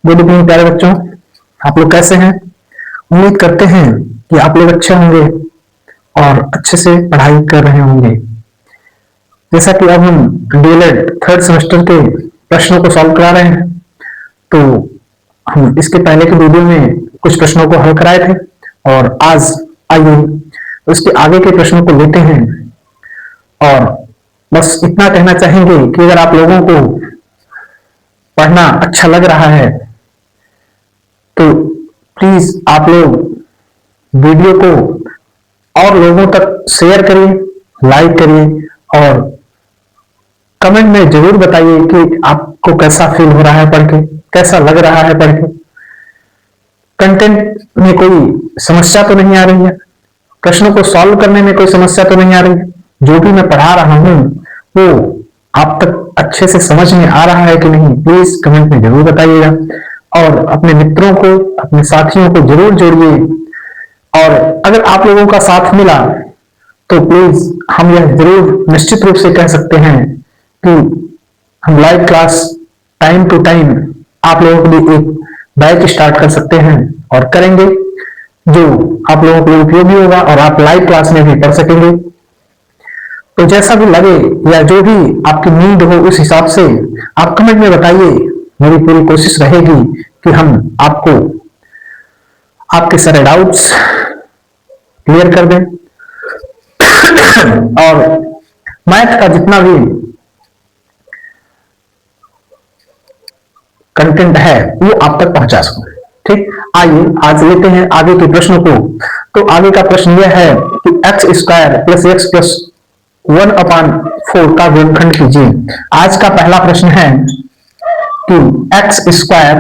Good evening प्यारे बच्चों, आप लोग कैसे हैं? उम्मीद करते हैं कि आप लोग अच्छे होंगे और अच्छे से पढ़ाई कर रहे होंगे। जैसा कि अब हम डीएलएड थर्ड सेमेस्टर के प्रश्नों को सॉल्व करा रहे हैं, तो हम इसके पहले के वीडियो में कुछ प्रश्नों को हल कराए थे और आज आइए उसके आगे के प्रश्नों को लेते हैं। और बस इतना कहना चाहेंगे कि अगर आप लोगों को पढ़ना अच्छा लग रहा है तो प्लीज आप लोग वीडियो को और लोगों तक शेयर करिए, लाइक करिए और कमेंट में जरूर बताइए कि आपको कैसा फील हो रहा है पढ़ के, कैसा लग रहा है पढ़ के। कंटेंट में कोई समस्या तो नहीं आ रही है, प्रश्नों को सॉल्व करने में कोई समस्या तो नहीं आ रही है, जो भी मैं पढ़ा रहा हूं वो आप तक अच्छे से समझ में आ रहा है कि नहीं, प्लीज कमेंट में जरूर बताइएगा और अपने मित्रों को, अपने साथियों को जरूर जोड़िए। और अगर आप लोगों का साथ मिला तो प्लीज हम यह जरूर निश्चित रूप से कह सकते हैं कि हम live class time to time आप लोगों के लिए एक बैच स्टार्ट कर सकते हैं और करेंगे जो आप लोगों के लिए उपयोगी होगा और आप लाइव क्लास में भी पढ़ सकेंगे। तो जैसा भी लगे या जो भी आपकी नीड हो उस हिसाब से आप कमेंट में बताइए। मेरी पूरी कोशिश रहेगी कि हम आपको आपके सारे डाउट्स क्लियर कर दें और मैथ का जितना भी कंटेंट है वो आप तक पहुंचा सकूं। ठीक, आइए आज लेते हैं आगे के प्रश्नों को। तो आगे का प्रश्न यह है कि x square plus x plus 1/4 का गुणनखंड कीजिए। आज का पहला प्रश्न है कि x square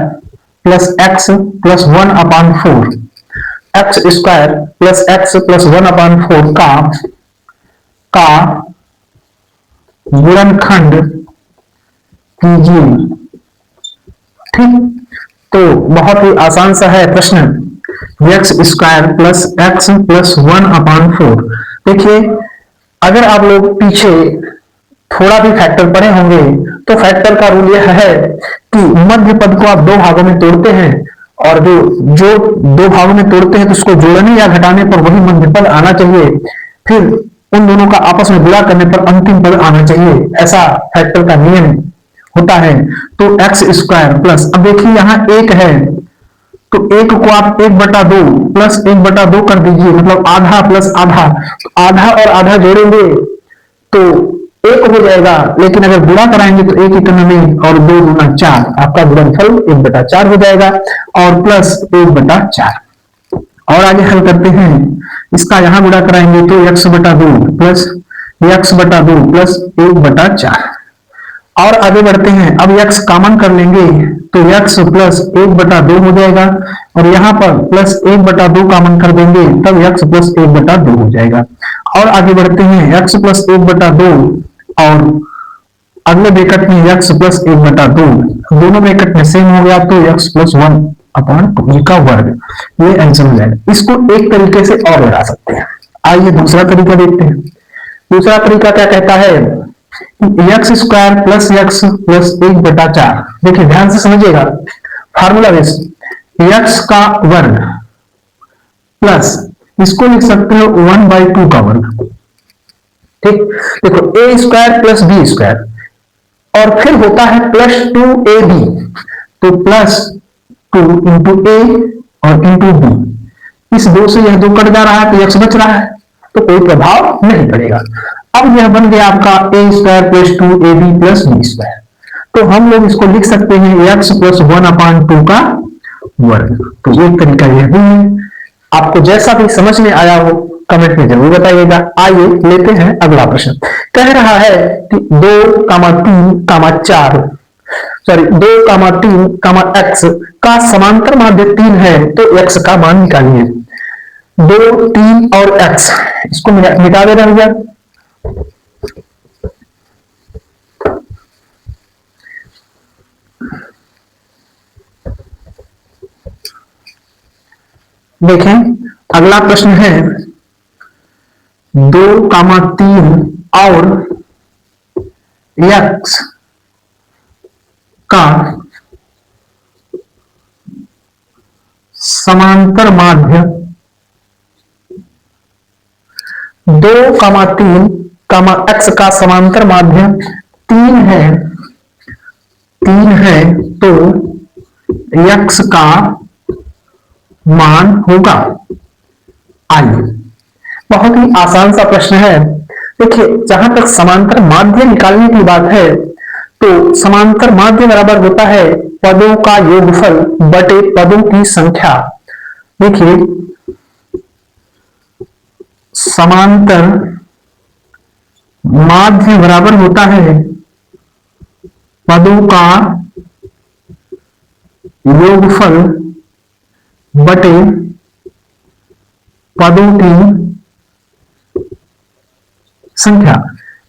plus x plus 1/4 x square plus x plus 1/4 का गुणनखंड कीजिए। ठीक, तो बहुत ही आसान सा है प्रश्न, x square plus x plus 1/4। देखिए, अगर आप लोग पीछे थोड़ा भी फैक्टर पढ़े होंगे तो फैक्टर का रूल यह है कि मध्य पद को आप दो भागों में तोड़ते हैं और जो दो भागों में तोड़ते हैं तो उसको जोड़ने या घटाने पर वही मध्य पद आना चाहिए, फिर उन दोनों का आपस में गुणा करने पर अंतिम पद आना चाहिए। ऐसा फैक्टर का नियम होता है। तो एक्स स्क्वायर प्लस, अब देखिए यहां एक है तो एक को आप 1/2 प्लस 1/2 कर दीजिए, मतलब आधा प्लस आधा, तो आधा और आधा जोड़ेंगे तो एक हो जाएगा, लेकिन अगर गुणा कराएंगे तो एक ही करना नहीं और 2 गुना 4, आपका गुणनफल 1/4 हो जाएगा और प्लस 1/4। और आगे हल करते हैं, इसका यहां गुणा कराएंगे तो x/2 प्लस x/2 प्लस 1/4। और आगे बढ़ते हैं, अब x कॉमन कर लेंगे तो x प्लस 1/2 हो जाएगा और यहाँ पर प्लस 1/2 कॉमन कर देंगे तब x प्लस 1/2 हो जाएगा। और आगे बढ़ते हैं, x प्लस 1/2 और अगले ब्रैकेट में x प्लस 1/2, दोनों ब्रैकेट में सेम हो गया तो x प्लस 1/2 का वर्ग, ये आंसर हो जाएगा। इसको एक तरीके से और लगा सकते हैं। आइए दूसरा तरीका देखते हैं। दूसरा तरीका क्या कहता है, x square plus x plus 1/4। देखिए ध्यान से समझिएगा, फार्मूला बेस एक्स का वर्ग प्लस इसको लिख सकते हो 1/2 का वर्ग। ठीक, देखो ए स्क्वायर प्लस बी स्क्वायर और फिर होता है प्लस 2ab, तो प्लस 2 इंटू ए और इंटू बी, इस 2 से यह 2 कट जा रहा है तो एक्स बच रहा है तो कोई प्रभाव नहीं पड़ेगा। अब यह बन गया आपका A square plus 2ab plus B square, तो हम लोग इसको लिख सकते हैं एक्स प्लस 1/2 का वर्ग। तो एक तरीका यह भी है, आपको जैसा भी समझ में आया हो कमेंट में जरूर बताइएगा। आइए लेते हैं अगला प्रश्न। कह रहा है कि 2, 3, x का समांतर माध्य 3 है तो x का मान निकालिए। 2, 3 और x, इसको मिटा दे रहे हैं। देखें अगला प्रश्न है 2, 3 और x का समांतर माध्य 2, 3, x का समांतर माध्य 3 है तो x का मान होगा। आइए, बहुत ही आसान सा प्रश्न है। देखिए, जहां तक समांतर माध्य निकालने की बात है तो समांतर माध्य बराबर होता है पदों का योगफल बटे पदों की संख्या। देखिए, समांतर माध्य बराबर होता है पदों का योगफल बटे पदों की संख्या।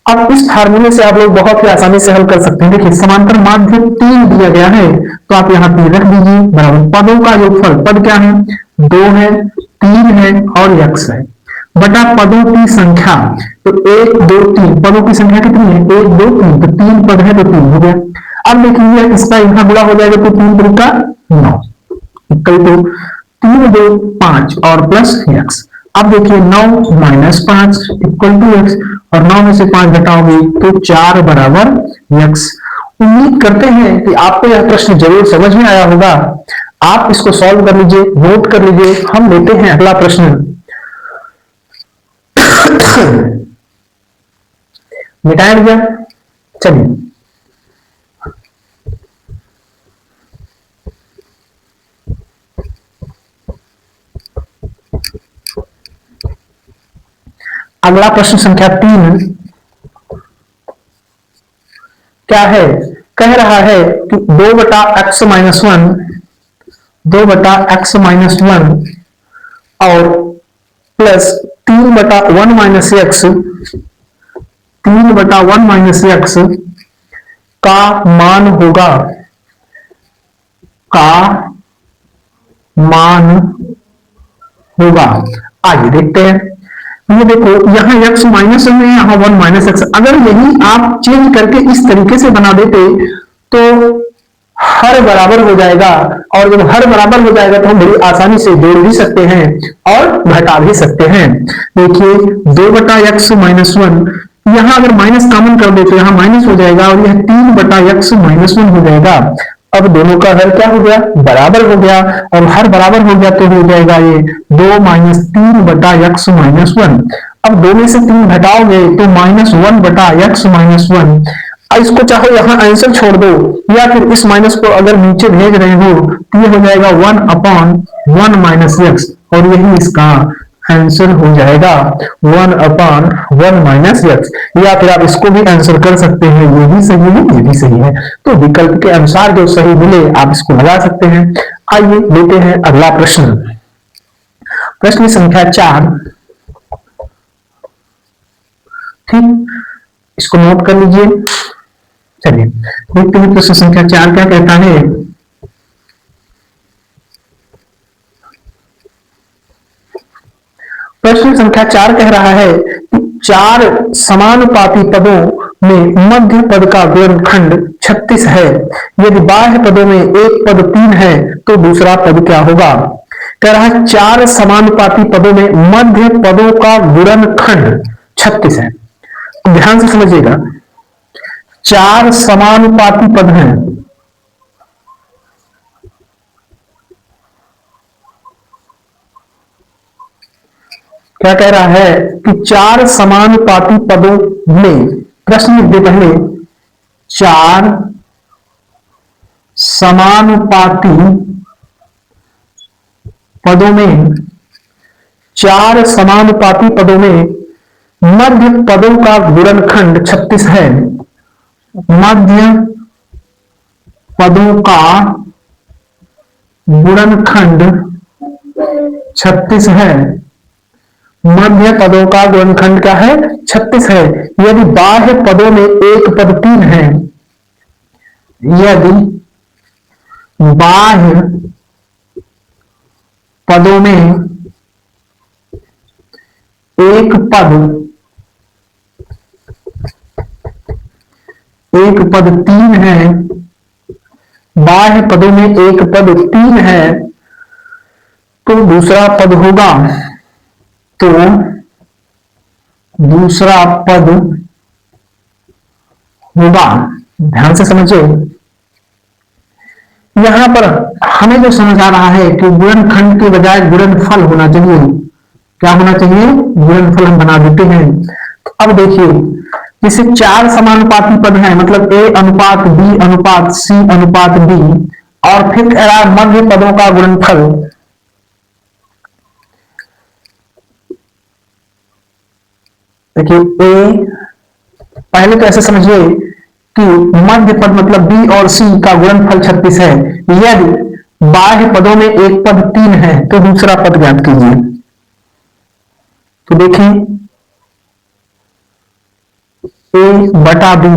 अब इस फार्मूले से आप लोग बहुत ही आसानी से हल कर सकते हैं। देखिए, समांतर माध्य 3 दिया गया है तो आप यहां 3 रख दीजिए बराबर पदों का योगफल। पद क्या है? 2 है, 3 है और x है बटा पदों की संख्या। तो 1 2 3 पदों की संख्या कितनी है? 1 2 3, तो 3 पद है तो 3 हो गया। अब देखिए, इसका यहां गुणा हो जाएगा तो 3 3 का 9 इक्वल टू 3 2 5 और प्लस x। अब देखिए, 9 माइनस 5 इक्वल टू x और 9 में से 5 घटाओगे तो 4 बराबर x। उम्मीद करते हैं कि आपको यह प्रश्न जरूर समझ में आया होगा। आप इसको सॉल्व कर लीजिए, नोट कर लीजिए। हम लेते हैं अगला प्रश्न। मिटाया गया। चलिए, अगला प्रश्न संख्या 3 क्या है? कह रहा है कि 2 बटा एक्स माइनस 1 और प्लस 3 बटा 1 माइनस एक्स का मान होगा। आइए देखते हैं। ये देखो, यहाँ x माइनस में, यहाँ 1 माइनस एक्स। अगर यही आप चेंज करके इस तरीके से बना देते तो हर बराबर हो जाएगा, और जब हर बराबर हो जाएगा तो हम बड़ी आसानी से जोड़ भी सकते हैं और घटा भी सकते हैं। देखिए, 2 बटा एक्स माइनस 1, यहां अगर माइनस कॉमन कर दे तो यहाँ माइनस हो जाएगा और यह 3 बटा एक्स माइनस 1 हो जाएगा। अब दोनों का हर क्या हो गया? बराबर हो गया। और हर बराबर हो गया तो हो जाएगा ये 2 माइनस 3 बटा एक्स माइनस 1। अब 2 में से 3 घटाओगे तो माइनस 1 बटा एक्स माइनस 1। इसको चाहो यहां आंसर छोड़ दो या फिर इस माइनस को अगर नीचे भेज रहे हो तो ये हो जाएगा 1/1 माइनस एक्स, और यही इसका आंसर हो जाएगा 1/1 माइनस एक्स। या फिर आप इसको भी आंसर कर सकते हैं, ये भी सही है, ये भी सही है। तो विकल्प के अनुसार जो सही मिले आप इसको लगा सकते हैं। आइए लेते हैं अगला प्रश्न। प्रश्न संख्या 4। ठीक, इसको नोट कर लीजिए। चलिए देखते हैं प्रश्न संख्या 4 क्या कहता है। प्रश्न संख्या 4 कह रहा है कि 4 समानुपाती पदों में मध्य पद का गुणनखंड 36 है। यदि बाह्य पदों में एक पद 3 है तो दूसरा पद क्या होगा? कह रहा है 4 समानुपाती पदों में मध्य पदों का गुणनखंड 36 है। ध्यान से समझिएगा, 4 समानुपाती पद हैं। क्या कह रहा है कि 4 समानुपाती पदों में, प्रश्न लिख दे पहले, 4 समानुपाती पदों में, 4 समानुपाती पदों में मध्य पदों का गुणनखंड 36 है। मध्य पदों का गुणनखंड 36 है। मध्य पदों का गुणनखंड क्या है? 36 है। यदि बाह्य पदों में एक पद 3 है, यदि बाह्य पदों में एक पद 3 है, बाह्य पदों में एक पद 3 है, तो दूसरा पद होगा, तो दूसरा पद होगा, ध्यान से समझिए। यहां पर हमें जो समझ आ रहा है कि गुणनखंड के बजाय गुणनफल होना चाहिए। क्या होना चाहिए? गुणनफल हम बना देते हैं। तो अब देखिए, जैसे चार समानुपाती पद हैं, मतलब ए अनुपात बी अनुपात सी अनुपात बी, और फिर कह रहा है मध्य पदों का गुणनफल। देखिए ए, पहले तो ऐसे समझिए कि मध्य पद मतलब बी और सी का गुणनफल 36 है। यदि बाह्य पदों में एक पद 3 है तो दूसरा पद ज्ञात कीजिए। तो देखिए ए बटा बी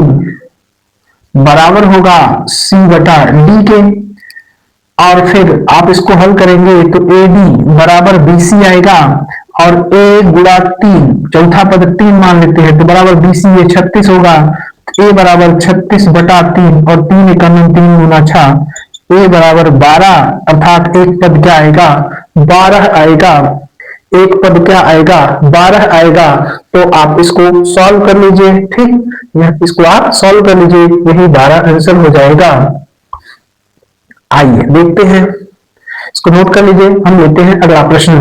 बराबर होगा सी बटा डी के, और फिर आप इसको हल करेंगे तो ए डी बराबर बी सी आएगा, और ए गुणा 3, चौथा पद 3 मान लेते हैं तो बराबर बी सी, ये 36 होगा। ए बराबर 36 बटा 3, और 3 इकानन 3 गुना 6, ए बराबर 12, अर्थात एक पद क्या आएगा? 12 आएगा। एक पद क्या आएगा? 12 आएगा। तो आप इसको सॉल्व कर लीजिए, ठीक, इसको आप सॉल्व कर लीजिए, यही 12 आंसर हो जाएगा। आइए देखते हैं, इसको नोट कर लीजिए। हम लेते हैं अगला प्रश्न।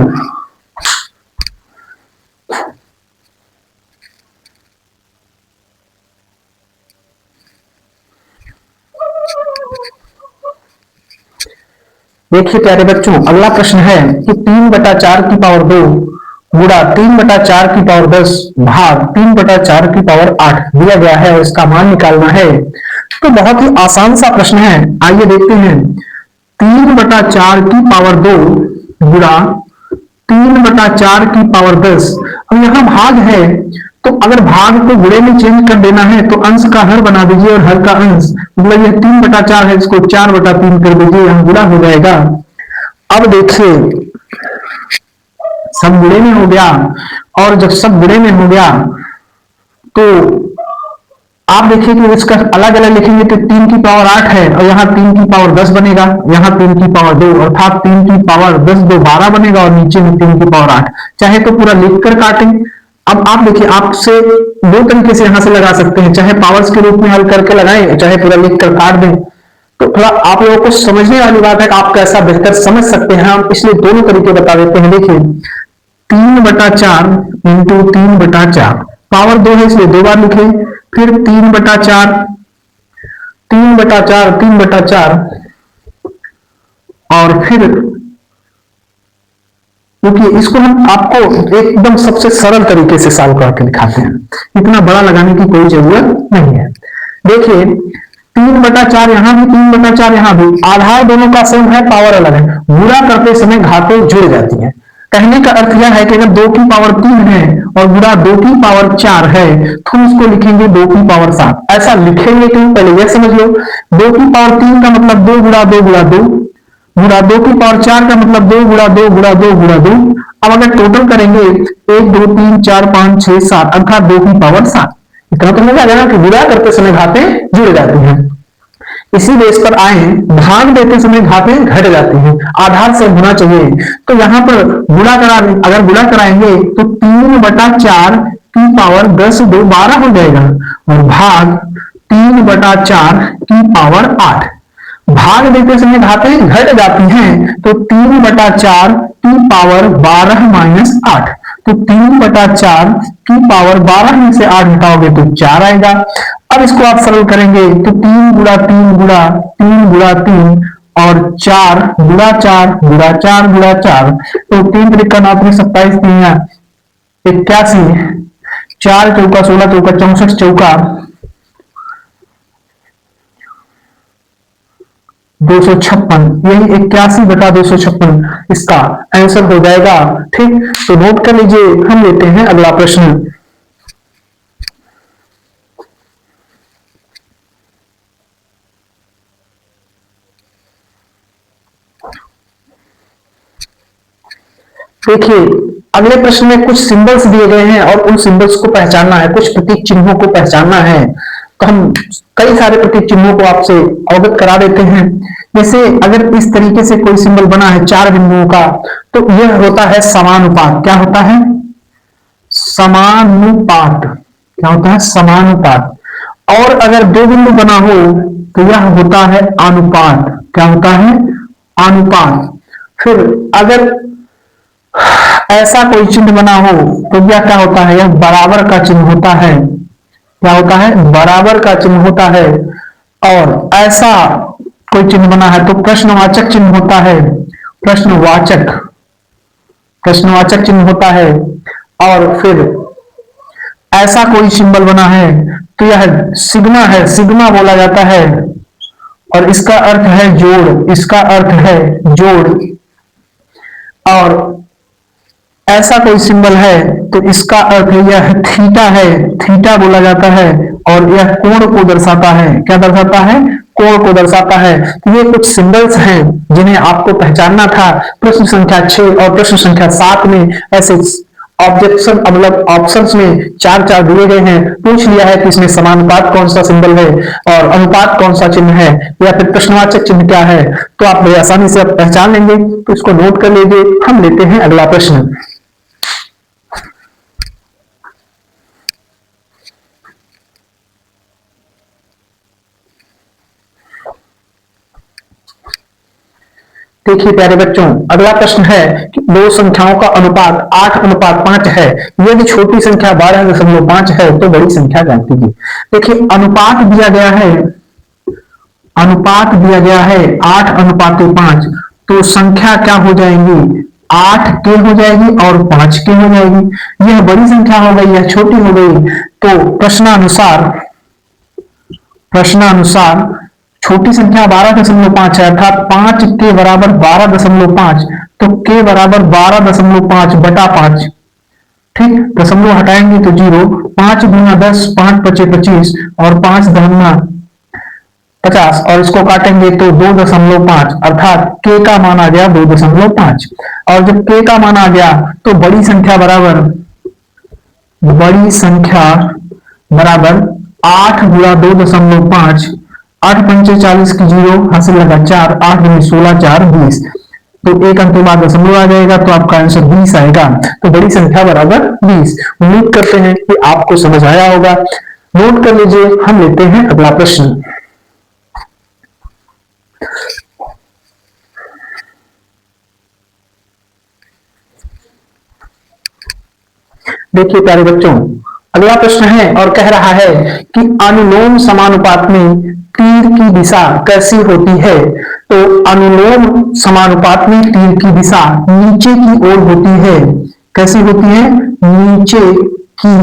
देखिए प्यारे बच्चों, अगला प्रश्न है कि 3/4 की पावर 2 गुणा 3/4 की पावर 10 भाग 3/4 की पावर 8 दिया गया है और इसका मान निकालना है। तो बहुत ही आसान सा प्रश्न है, आइए देखते हैं। 3/4 की पावर 2 गुणा 3/4 की पावर 10। अब यहाँ भाग है, तो अगर भाग को गुणे में चेंज कर देना है तो अंश का हर बना दीजिए, और हर का अंश, मतलब यह 3/4 है, इसको 4/3 कर दीजिए, यहाँ गुणा हो जाएगा। अब देखिए सब गुणे में हो गया, और जब सब गुणे में हो गया तो आप देखिए कि इसका अलग अलग लिखेंगे तो 3 की पावर 8 है, और यहाँ 3 की पावर 10 बनेगा, यहाँ 3 की पावर 2, अर्थात 3 की पावर 10 2 12 बनेगा, और नीचे में 3 की पावर 8। चाहे तो पूरा लिखकर काटें। अब आप देखिए, आपसे दो तरीके से यहां से लगा सकते हैं, चाहे पावर्स के रूप में हल करके लगाएं, चाहे पूरा लिखकर काट दें। तो थोड़ा आप लोगों को समझने वाली बात है कि आप कैसा बेहतर समझ सकते हैं, हम इसलिए दोनों तरीके बता देते हैं। देखिए 3/4 इंटू 3/4, पावर 2 है इसलिए 2 बार लिखे, फिर 3/4 3/4 3/4, और फिर क्योंकि इसको हम आपको एकदम सबसे सरल तरीके से सॉल्व करके दिखाते हैं, इतना बड़ा लगाने की कोई जरूरत नहीं है। देखिए 3/4 यहाँ भी, 3/4 यहाँ भी, आधार दोनों का सेम है, पावर अलग है, गुणा करते समय घातें जुड़ जाती हैं। कहने का अर्थ यह है कि अगर 2 की पावर 3 है और गुणा 2 की पावर 4 है तो हम इसको लिखेंगे 2 की पावर 7। ऐसा लिखेंगे क्यों, पहले यह समझ लो। 2 की पावर 3 का मतलब 2 गुणा 2 गुणा 2, गुणा 2 की पावर 4 का मतलब 2 गुणा 2 गुणा 2 गुणा 2। अब अगर टोटल करेंगे 1 2 3 4 5 6 7, अर्थात 2 की पावर 7। इतना तो समझ आ गया ना कि गुणा करते समय घातें जुड़ जाती हैं। इसी बेस पर आए, भाग देते समय घातें घट जाती हैं, आधार से होना चाहिए। तो यहां पर गुणा करा, अगर गुणा कराएंगे तो 3/4 की पावर 10 2 12 हो जाएगा, और भाग 3/4 की पावर 8। भाग देते समय घातें घट जाती हैं, तो 3/4 की पावर 12 माइनस 8, तो 3/4 की पावर 12 में से 8 घटाओगे तो 4 आएगा। अब इसको आप सरल करेंगे तो 3 गुणा 3 गुणा 3 गुणा 3, और 4 गुणा 4 गुणा 4 गुणा 4, तो 3 त्रिका 9 27 3 81, 4 चौका 16 चौका 64 चौका 256, यही 81/256 इसका आंसर हो जाएगा। ठीक, तो नोट कर लीजिए। हम लेते हैं अगला प्रश्न। देखिए अगले प्रश्न में कुछ सिंबल्स दिए गए हैं और उन सिंबल्स को पहचानना है, कुछ प्रतीक चिन्हों को पहचानना है। तो हम कई सारे प्रतीक चिन्हों को आपसे अवगत करा देते हैं। जैसे अगर इस तरीके से कोई सिंबल बना है 4 बिंदुओं का, तो यह होता है समानुपात। क्या होता है? समानुपात। क्या होता है? समानुपात। और अगर 2 बिंदु बना हो तो यह होता है अनुपात। क्या होता है? अनुपात। फिर अगर ऐसा कोई चिन्ह बना हो तो यह क्या होता है? यह बराबर का चिन्ह होता है। क्या होता है? बराबर का चिन्ह होता है। और ऐसा कोई चिन्ह बना है तो प्रश्नवाचक चिन्ह होता है। प्रश्नवाचक प्रश्नवाचक चिन्ह होता है। और फिर ऐसा कोई सिंबल बना है तो यह सिग्मा है, सिग्मा बोला जाता है। और इसका अर्थ है जोड़। इसका अर्थ है जोड़। और ऐसा कोई सिंबल है तो इसका अर्थ यह थीटा है, थीटा बोला जाता है। और यह कोण को दर्शाता है। क्या दर्शाता है? कोण को दर्शाता है। तो ये कुछ सिंबल्स हैं जिन्हें आपको पहचानना था। प्रश्न संख्या 6 और प्रश्न संख्या 7 में ऐसे ऑब्जेक्शन मतलब ऑप्शंस में 4 दिए गए हैं। पूछ लिया है कि इसमें समानुपात कौन सा सिंबल है और अनुपात कौन सा चिन्ह है या फिर प्रश्नवाचक चिन्ह क्या है, तो आप बड़े आसानी से आप पहचान लेंगे। तो इसको नोट कर लीजिए। हम लेते हैं अगला प्रश्न। देखिए प्यारे बच्चों, अगला प्रश्न है कि दो संख्याओं का अनुपात 8:5 है। यदि छोटी संख्या 12.5 है तो बड़ी संख्या ज्ञात कीजिए। देखिए अनुपात दिया गया है, अनुपात दिया गया है 8:5, तो संख्या क्या हो जाएंगी? 8 के हो जाएगी और 5 के हो जाएगी। यह बड़ी संख्या हो गई, यह छोटी हो गई। तो प्रश्नानुसार छोटी संख्या 12.5 है, अर्थात 5 के बराबर 12.5, तो के बराबर 12.5/5। ठीक, दशमलव हटाएंगे तो 0। 5 गुना 10, 5 पचे 25 और 5 दहना 50, और इसको काटेंगे तो 2.5, अर्थात के का मान आ गया 2.5। और जब के का मान आ गया तो बड़ी संख्या बराबर 8 गुणा 2.5, 8 पंचे 40 की 0, हासिल लगा 4, 8 दूनी 16, 4 20। तो एक अंक के बाद दशमलव आ जाएगा तो आपका आंसर 20 आएगा। तो बड़ी संख्या बराबर 20। उम्मीद करते हैं कि आपको समझ आया होगा। नोट कर लीजिए। हम लेते हैं अगला प्रश्न। देखिए प्यारे बच्चों, अगला प्रश्न है और कह रहा है कि अनुलोम समानुपात में तीर की दिशा कैसी होती है? तो अनुलोम समानुपात में तीर की दिशा नीचे की ओर होती है। कैसी होती है? नीचे की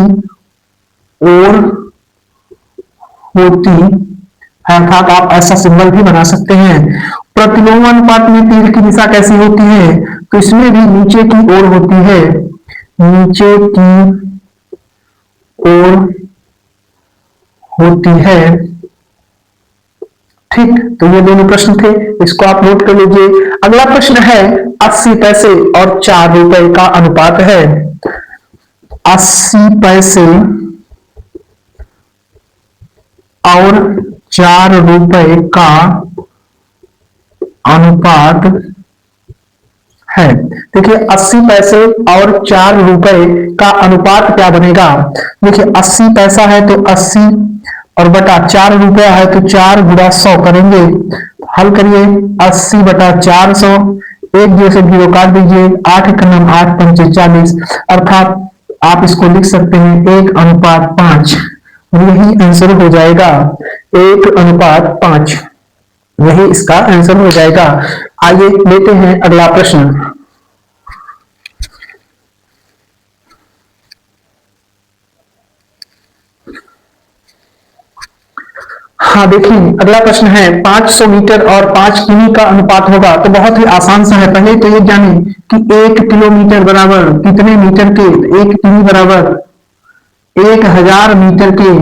ओर होती है, अर्थात आप ऐसा सिंबल भी बना सकते हैं। प्रतिलोम अनुपात में तीर की दिशा कैसी होती है? तो इसमें भी नीचे की ओर होती है। नीचे की ओर होती है। ठीक, तो ये दोनों प्रश्न थे, इसको आप नोट कर लीजिए। अगला प्रश्न है 80 पैसे और 4 रुपए का अनुपात है। 80 पैसे और 4 रुपए का अनुपात है। देखिए 80 पैसे और 4 रुपए का अनुपात क्या बनेगा? देखिए 80 पैसा है तो 80 और बटा 4 रुपया है तो 4 गुणा 100 करेंगे। हल करिए 80/400, एक 0 से 0 काट दीजिए, 8 का नाम 8 पंचे 40, अर्थात आप इसको लिख सकते हैं 1:5। यही आंसर हो जाएगा 1:5, यही इसका आंसर हो जाएगा। आइए लेते हैं अगला प्रश्न। हाँ देखिए, अगला प्रश्न है 500 मीटर और 5 किमी का अनुपात होगा। तो बहुत ही आसान सा है। पहले तो ये जाने कि 1 किलोमीटर बराबर कितने मीटर के? 1 किमी बराबर 1000 मीटर के।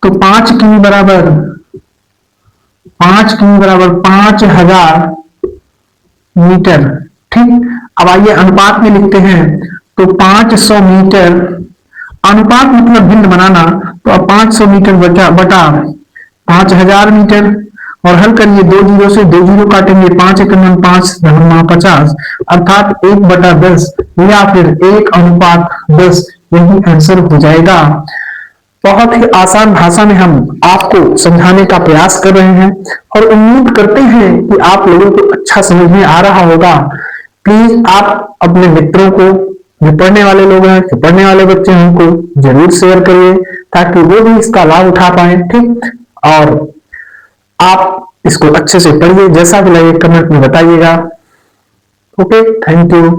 तो 5 किमी बराबर 5000 मीटर। ठीक, अब आइए अनुपात में लिखते हैं। तो 500 मीटर, अनुपात मतलब भिन्न बनाना, तो अब 500 मीटर बटा बटा 5000 मीटर, और हल करिए, 2 जीरो से 2 जीरो काटेंगे, 5 एकम 5 धनमा 50, अर्थात 1/10 या फिर 1:10, यही आंसर हो जाएगा। बहुत ही आसान भाषा में हम आपको समझाने का प्रयास कर रहे हैं और उम्मीद करते हैं कि आप लोगों को अच्छा समझ में आ रहा होगा। प्लीज आप अपने मित्रों को, जो पढ़ने वाले लोग हैं, जो पढ़ने वाले बच्चे हैं, उनको जरूर शेयर करिए ताकि वो भी इसका लाभ उठा पाए। ठीक, और आप इसको अच्छे से पढ़िए, जैसा भी लगे कमेंट में बताइएगा। Okay, thank you.